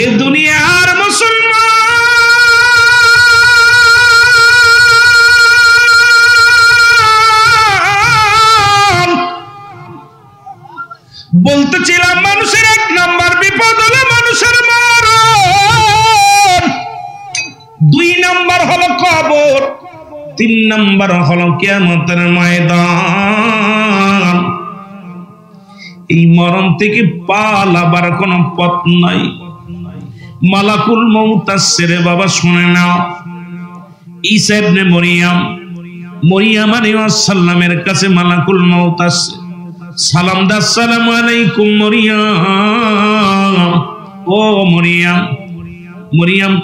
এ দুনিয়ার মুসলমান বলতেছিলাম মানুষের এক নাম্বার বিপদ হলো মানুষের মরণ, 2 নাম্বার হলো কবর, 3 নাম্বার হলো কিয়ামতের ময়দান। এই মরণ থেকে পালাবার কোনো পথ নাই। মালাকুল মউত আসছে রে বাবা, শুনে নাও। ঈসা ইবনে মরিয়ম আলাইহিস সালামের কাছে মালাকুল মউত আসছে, সালাম দা, আসসালামু আলাইকুম মরিয়ম। ও মরিয়ম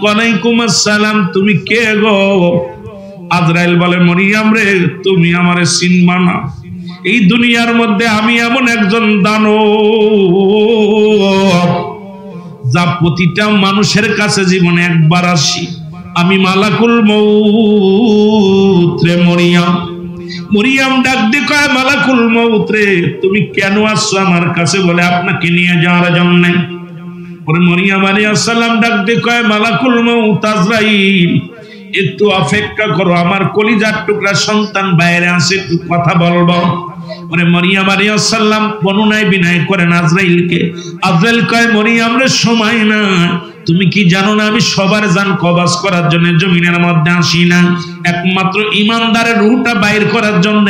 ওয়ালাইকুম আসসালাম, তুমি কে গো? আজরাইল বলে, মরিয়ম রে, তুমি আমারে চিনবা না। এই দুনিয়ার মধ্যে আমি এমন একজন দানব যা প্রতিটা মানুষের কাছে জীবনে একবার আসি। আমি মালাকুল মউত রে মরিয়ম ডাক দিয়ে কয়, মালাকুল মউত রে, তুমি কেন আসছো আমার কাছে? বলে, আপনাকে নিয়ে যাওয়ার জন্য। পরে মরিয়ম আলাইহিস সালাম ডাক দিয়ে কয়, মালাকুল মউত আজরাইল, একটু অপেক্ষা করো, আমার কলিজার টুকরা সন্তান বাইরে আসে, একটু কথা বলবো। পরে মরিয়ম আলাইহিস সালাম বর্ণনায় বিনয় করেন আজরাইলকে। আজরাইল কয়, মরিয়ম রে, সময় না, তুমি কি জানো না আমি সবার জান কবজ করার জন্য জমিনের মধ্যে আসি না, একমাত্র ইমানদারের রূহটা বাইর করার জন্য।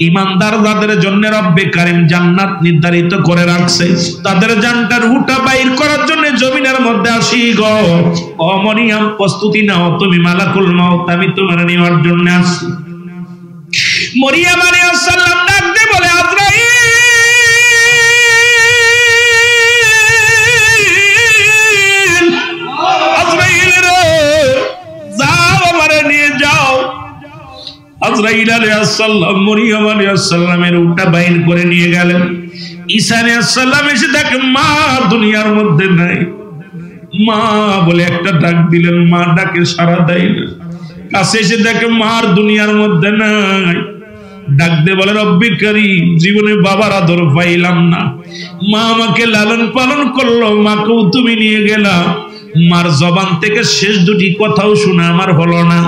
ইমানদার যাদের জন্য রব্বে কারীম জান্নাত নির্ধারিত করে রাখছে, তাদের জানটা রূহটা বাইর করার জন্য জমিনের মধ্যে আসি গো। ও মরিয়ম, প্রস্তুতি নাও, তুমি মালাকুল মউত আমি তোমার নেওয়ার জন্য আসছি। মরিয়ম আলাইহিস সালাম ডাক দিয়ে বলে, আজরাইল, আজরাইল আলাইহিস সালাম মরিয়ম আলাইহিস সালামের উটটা বাইর করে নিয়ে গেলেন। ঈসা আলাইহিস সালাম এসে দেখেন মা দুনিয়ার মধ্যে নাই। মা বলে একটা ডাক দিলেন, মা ডাকে সাড়া দেয় না। কাছে এসে দেখে মার দুনিয়ার মধ্যে নাই। ডাক দিয়ে বলে, রব্বে কারীম, জীবনে বাবার আদর পাইলাম না, মা আমাকে লালন পালন করলো, মাকেও তুমি নিয়ে গেলা, মার জবান থেকে শেষ দুটি কথাও শুনে আমার হলো না।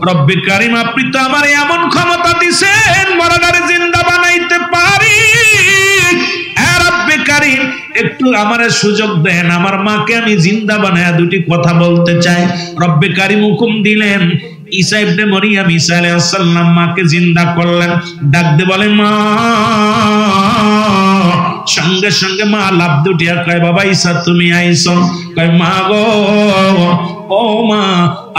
রব্বে কারীম, আপনি তো আমার এমন ক্ষমতা দিছেন মরাদারে জিন্দা বানাইতে পারি। রব্বে কারীম, একটু আমারে সুযোগ দেন, আমার মাকে আমি জিন্দা বানায়া দুটি কথা বলতে চাই। রব্বে কারীম হুকুম দিলেন। ঈসা ইবনে মরিয়ম, ঈসা আলাইহিস সালাম মাকে জিন্দা করলেন। ডাক দিয়ে বলে, মা। সঙ্গে সঙ্গে মা লাফ দুটিয়া কয়, বাবা ঈসা, তুমি আইছো? কয়, মা গো, ও মা,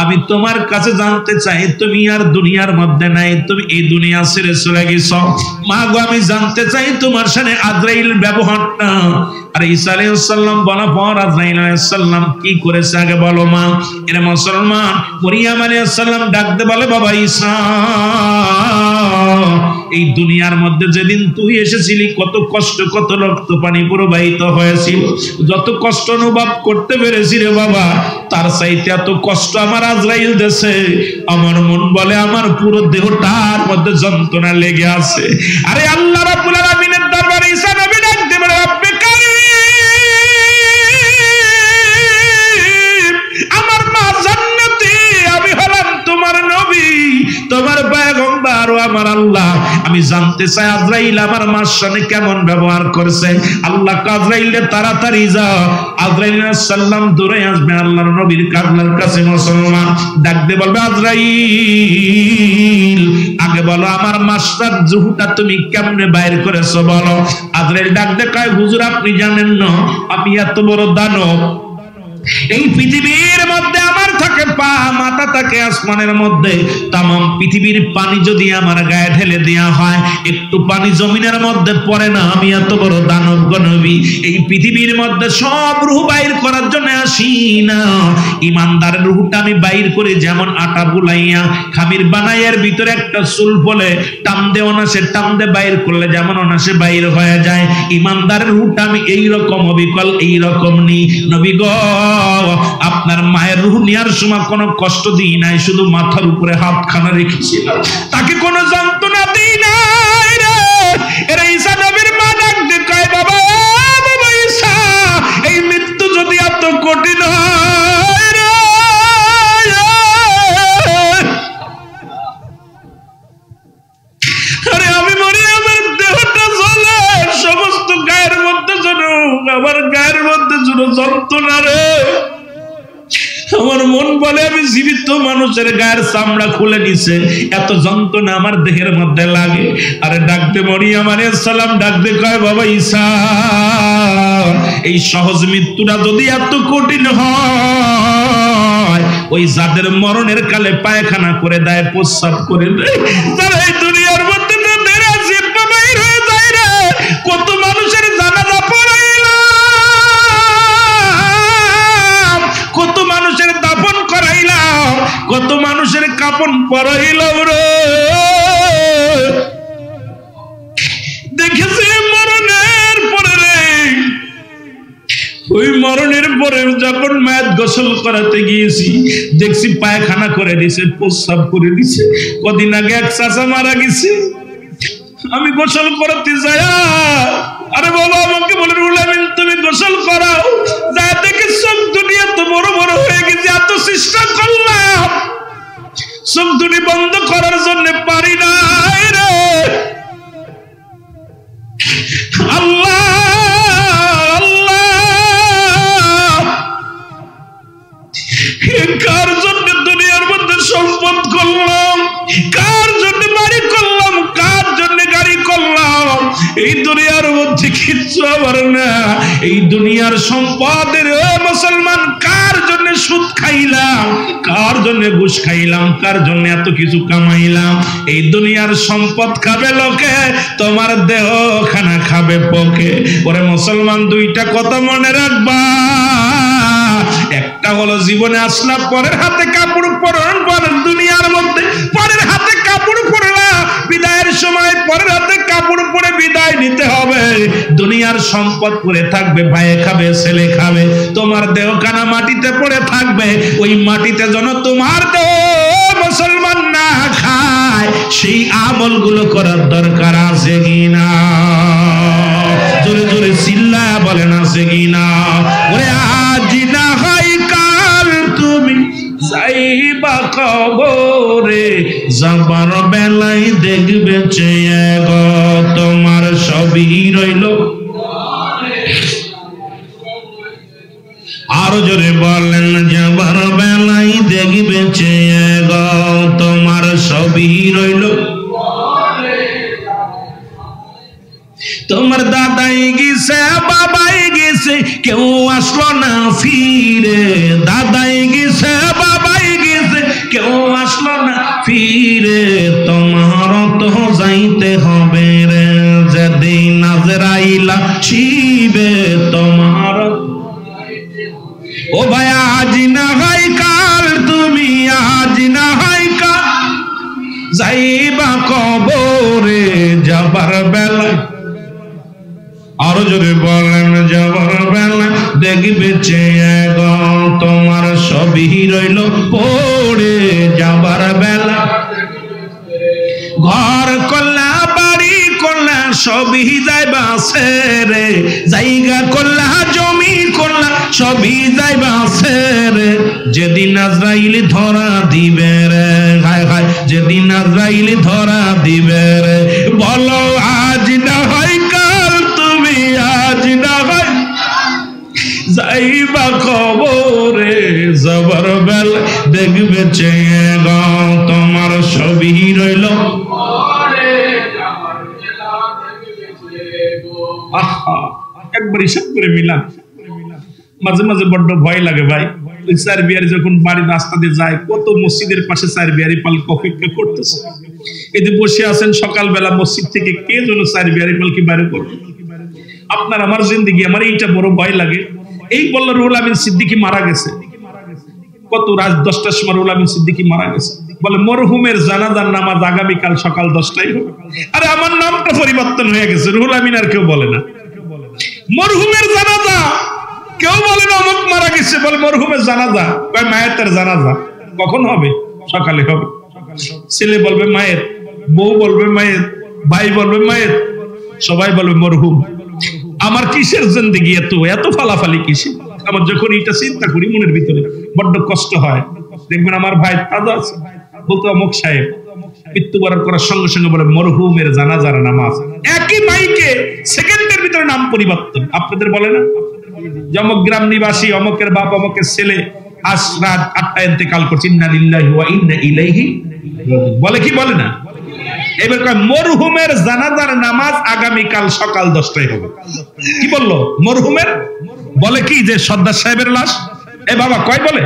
আমি তোমার কাছে জানতে চাই, তুমি আর দুনিয়ার মধ্যে নাই, তুমি এই দুনিয়া ছেড়ে চলে গেছো। মা গো, আমি জানতে চাই তোমার সাথে আজরাইল ব্যবহারটা। আর ঈসা আলাইহিস সালাম বলা পর আজরাইল আলাইহিস সালাম কি করেছে আগে বলো মা। এরা মুসলমান। মরিয়ম আলাইহিস সালাম ডাক দিয়ে বলে, বাবা ঈসা, এই দুনিয়ার মধ্যে যেদিন তুই এসেছিলি কত কষ্ট, কত রক্ত পানি প্রবাহিত হয়েছিল, যত কষ্ট অনুভব করতে পেরেছি রে বাবা, তার চাইতে এত কষ্ট আমার আজরাইল দেশে। আমার মন বলে আমার পুরো দেহটার মধ্যে যন্ত্রণা লেগে আছে। আরে আল্লাহ রাব্বুল আলামিনের দরবারে ঈসা নবী ডাক দিয়ে বলে, রব্বে কারীম, আমার মা জান্নাতি, আমি হলাম তোমার নবী, তোমার পয়গম্বর ও আমার আল্লাহ। আমি জানতে চাই আজরাইল আমার মার সাথে কেমন ব্যবহার করেছে। আল্লাহ আজরাইলে তাড়াতাড়ি যাও। আজরাইল আলাইহিস সালাম দৌড়ে আসবে আল্লাহর নবীর কাবলার কাছে। মুসলমান ডাক দিয়ে বলবে, আজরাইল, আগে বলো আমার মাস্টার রূহটা তুমি কেমনে বাইর করেছো বলো। আজরাইল ডাক দিয়ে কয়, হুজুর আপনি জানেন না আমি এত বড় দানব, এই পৃথিবীর মধ্যে আমার থাকে পা, মাথা থাকে আসমানের মধ্যে। তামাম পৃথিবীর পানি যদি আমার গায়ে ঢেলে দেওয়া হয়, একটু পানি জমিনের মধ্যে পড়ে না, আমি এত বড় দানব নবী। এই পৃথিবীর মধ্যে সব রূহ বাইর করার জন্য আসি না, ইমানদারের রূহটা আমি বাইর করি যেমন আটা বুলাইয়া খামির বানাইয়ার ভিতরে একটা চুল বলে টান দে অনাসে, টান দে বাইর করলে যেমন অনাসে বাইর হয়ে যায়, ইমানদারের রূহটা আমি এইরকম অবিকল এইরকম নি। নবী গো, আপনার মায়ের রূহ নেওয়ার সময় কোনো কষ্ট দিই নাই, শুধু মাথার উপরে হাতখানা রেখেছিলাম, তাকে কোনো যন্ত্রণা দিই নাই রে। এরা ঈসা নবীর মা ডাক দিয়ে কয়, বাবা ঈসা, এই মৃত্যু যদি এত কঠিন হয় রে। আরে আমি মরি, আমার দেহটা জ্বলে, সমস্ত গায়ের মধ্যে যেন, আমার গায়ের মধ্যে যেন যন্ত্রণা রে। আমার মন বলে আমি জীবিত মানুষের গায়ের চামড়া খুলে নিছে, এত যন্ত্রণা আমার দেহের মধ্যে লাগে। আরে ডাকতে মরিয়ম আলাইহিস সালাম ডাকতে কয় বাবা ঈসা, এই সহজ মৃত্যুটা যদি এত কঠিন হয়, ওই যাদের মরণের কালে পায়খানা করে দেয়, প্রস্রাব করে দেয়, তারা এই দুনিয়ার মধ্যে বাইর হয়ে যায় রে। কত মানুষের জানাজা পড়াইলাম, কত মানুষের দাফন করাইলাম, কত মানুষের কাফন পরাইলাম রে। দেখেছি মরণের পরে রে, ওই মরণের পরে যখন মায়ের গোসল করাতে গিয়েছি, দেখছি পায়খানা করে দিছে, প্রস্রাব করে দিছে। কদিন আগে এক চাচা মারা গেছে, আমি গোসল করতে যাই, আরে বাবা আমাকে বলে রুহুল আমিন তুমি গোসল করাও, যা দেখে চোখ দুটি এত বড় বড় হয়ে গেছে, এত চেষ্টা করলাম চোখ দুটি বন্ধ করার জন্য পারি না রে। আল্লাহ আল্লাহ, কার জন্য দুনিয়ার মধ্যে সম্পদ করলাম, কার জন্য বাড়ি করলাম, কার জন্য গাড়ি করলাম, এই দুনিয়ার মধ্যে কিচ্ছু আমার না। এই দুনিয়ার সম্পদের মুসলমান কার জন্য সুদ খাইলাম, কার জন্য ঘুষ খাইলাম, কার জন্য এত কিছু কামাইলাম। এই দুনিয়ার সম্পদ খাবে লোকে, তোমার দেহ খানা খাবে পোকে। ওরে মুসলমান দুইটা কথা মনে রাখবা, একটা হলো জীবনে আসলা পরের হাতে কাপড় পরন, পরের দুনিয়ার মধ্যে পরের হাতে কাপড় পরলা, বিদায়ের সময় পরের হাতে কাপড় পরে বিদায় নিতে হবে। দুনিয়ার সম্পদ পড়ে থাকবে, ভাইয়ে খাবে, ছেলে খাবে, তোমার দেহ কানা মাটিতে পড়ে থাকবে। ওই মাটিতে যেন তোমার দেহ মুসলমান না খায়, সেই আমলগুলো করার দরকার আছে কিনা? জোরে জোরে চিল্লা বলেন আছে কিনা? ওরে আজ না হয় কাল তুমি যাইবা কবরে, যাবার বেলায় দেখবে চেয়ে গো তোমার সবই রইল। আরো জোরে বলেন, যাবার বেলায় দেখবে চেয়ে গো তোমার সবই রইল। তোমার দাদাই গেছে, বাবাই গেছে, কেউ আসলো না ফিরে। দাদাই গেছে, বাবাই গেছে, কেউ আসলো না ফিরে। তোমার তো যাইতে হবে রে, যেদিন আজরাইল আসিবে তোমার। ও ভাই আজ না হয় কাল তুমি, আজ না হয় কাল যাইবা কবরে, যাবার বেলায়। আরো জোরে বলেন, যাবার বেলা দেখবে চেয়ে গো তোমার সবই রইল পড়ে। যাবার বেলা ঘর করলা, বাড়ি করলা, সবই যাইবা ছেড়ে। জায়গা করলা, জমি করলা, সবই যাইবা ছেড়ে। যেদিন আজরাইল ধরা দিবে রে, হায় হায়, যেদিন আজরাইল ধরা দিবে রে, বলো আজ না হয় কাল তুমি, আজ না হয় যাইবা কবরে। যাবার বেলা দেখবে চেয়ে গো তোমার সবই রইল। একবার হিসাব করে মিলাম, মাঝে মাঝে বড্ড ভয় লাগে ভাই। ওই চার বিয়ারি যখন বাড়ির রাস্তা দিয়ে যায়, কত মসজিদের পাশে চার বিয়ারি পালকি অপেক্ষা করতেছে। এই যে বসে আছেন সকালবেলা, মসজিদ থেকে কে যেন চার বিয়ারি পালকি বাইরে করবে। আপনার আমার জিন্দেগি, আমার এইটা বড় ভয় লাগে। এই বললো রুহুল আমিন সিদ্দিকী মারা গেছে, কত রাত 10টার সময় রুহুল আমিন সিদ্দিকী মারা গেছে। বলে মরহুমের জানাজার নামাজ আগামীকাল সকাল 10টায় হবে। আরে আমার নামটা পরিবর্তন হয়ে গেছে, রুহুল আমিন আর কেউ বলে না। মরহুমের জানাজা কেউ বলে না অমুক মারা গেছে, বলে মরহুমের জানাজা। কয় মায়ের জানাজা কখন হবে? সকালে হবে। ছেলে বলবে মায়ের, বউ বলবে মায়ের, ভাই বলবে মায়ের, সবাই বলবে মরহুম। আমার কিসের জিন্দেগি, এত এত ফালাফালি কিসে? আমার যখন এটা চিন্তা করি মনের ভিতরে বড্ড কষ্ট হয়। দেখবেন আমার ভাই তাজা আছে, বলতো অমুক সাহেব মৃত্যুবরণ করার সঙ্গে সঙ্গে বলে মরহুমের জানাজার নামাজ, একই মাইকে সেকেন্ডের ভিতরে নাম পরিবর্তন। আপনাদের বলে না যে অমুক গ্রাম নিবাসী অমুকের বাপ অমুকের ছেলে আজ রাত 8টায় ইন্তেকাল করছে, ইন্না লিল্লাহি ওয়া ইন্না ইলাইহি রাজিউন, বলে কি বলে না? এবার কয় মরহুমের জানাজার নামাজ আগামীকাল সকাল 10টায় হবে। কি বললো মরহুমের? বলে কি যে সর্দার সাহেবের লাশ? এ বাবা কয় বলে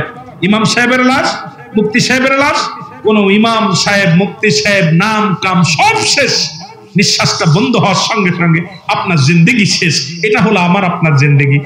ইমাম সাহেবের লাশ, মুফতি সাহেবের লাশ? কোন ইমাম সাহেব মুফতি সাহেব নাম কাম সব শেষ, নিঃশ্বাসটা বন্ধ হওয়ার সঙ্গে সঙ্গে আপনার জিন্দেগি শেষ। এটা হলো আমার আপনার জিন্দেগি।